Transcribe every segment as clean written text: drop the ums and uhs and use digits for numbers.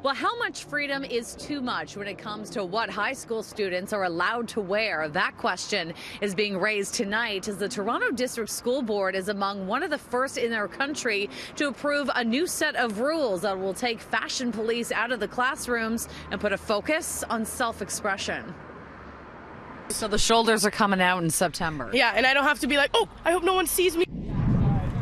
Well, how much freedom is too much when it comes to what high school students are allowed to wear? That question is being raised tonight as the Toronto District School Board is among one of the first in our country to approve a new set of rules that will take fashion police out of the classrooms and put a focus on self-expression. So the shoulders are coming out in September. Yeah, and I don't have to be like, oh, I hope no one sees me.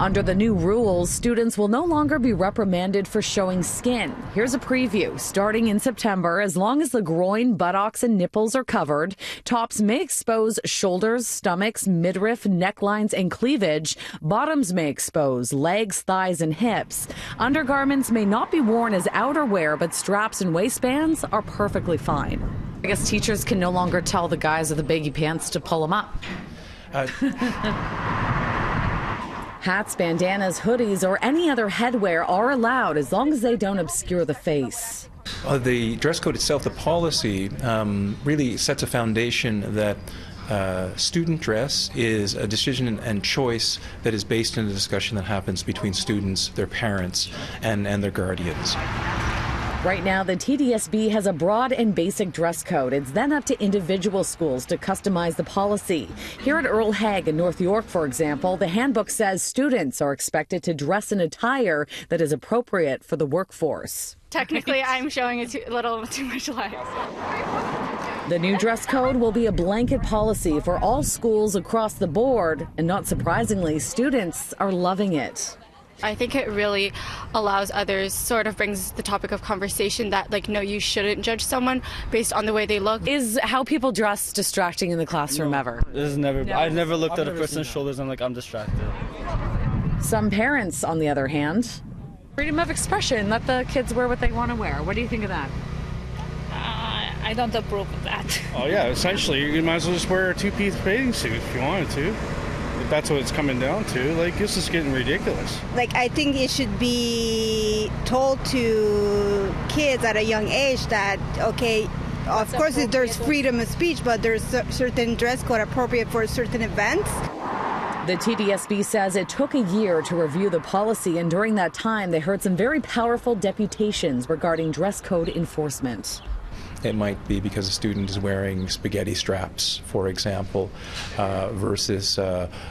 Under the new rules, students will no longer be reprimanded for showing skin. Here's a preview. Starting in September, as long as the groin, buttocks, and nipples are covered, tops may expose shoulders, stomachs, midriff, necklines, and cleavage. Bottoms may expose legs, thighs, and hips. Undergarments may not be worn as outerwear, but straps and waistbands are perfectly fine. I guess teachers can no longer tell the guys with the baggy pants to pull them up. Hats, bandanas, hoodies, or any other headwear are allowed as long as they don't obscure the face. The dress code itself, the policy, really sets a foundation that student dress is a decision and choice that is based on a discussion that happens between students, their parents, and their guardians. Right now, the TDSB has a broad and basic dress code. It's then up to individual schools to customize the policy. Here at Earl Haig in North York, for example, the handbook says students are expected to dress in attire that is appropriate for the workforce. Technically, I'm showing a little too much light. The new dress code will be a blanket policy for all schools across the board, and not surprisingly, students are loving it. I think it really allows others, sort of brings the topic of conversation that, like, no, you shouldn't judge someone based on the way they look. Is how people dress distracting in the classroom ever? This is never. No. I've never looked at a person's shoulders and I'm distracted. Some parents, on the other hand, freedom of expression. Let the kids wear what they want to wear. What do you think of that? I don't approve of that. Oh yeah, essentially, you might as well just wear a two-piece bathing suit if you wanted to. If that's what it's coming down to, like, this is getting ridiculous. Like, I think it should be told to kids at a young age that, okay, of course there's freedom of speech, but there's certain dress code appropriate for certain events. The TDSB says it took a year to review the policy, and during that time, they heard some very powerful deputations regarding dress code enforcement. It might be because a student is wearing spaghetti straps, for example, versus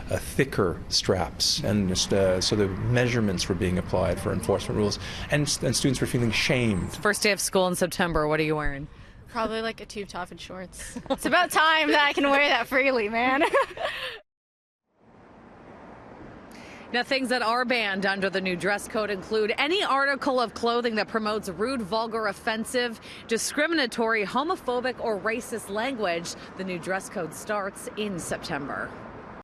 thicker straps, and so the measurements were being applied for enforcement rules, and students were feeling shamed. First day of school in September, what are you wearing? Probably like a tube top and shorts. It's about time that I can wear that freely, man. Now, things that are banned under the new dress code include any article of clothing that promotes rude, vulgar, offensive, discriminatory, homophobic, or racist language. The new dress code starts in September.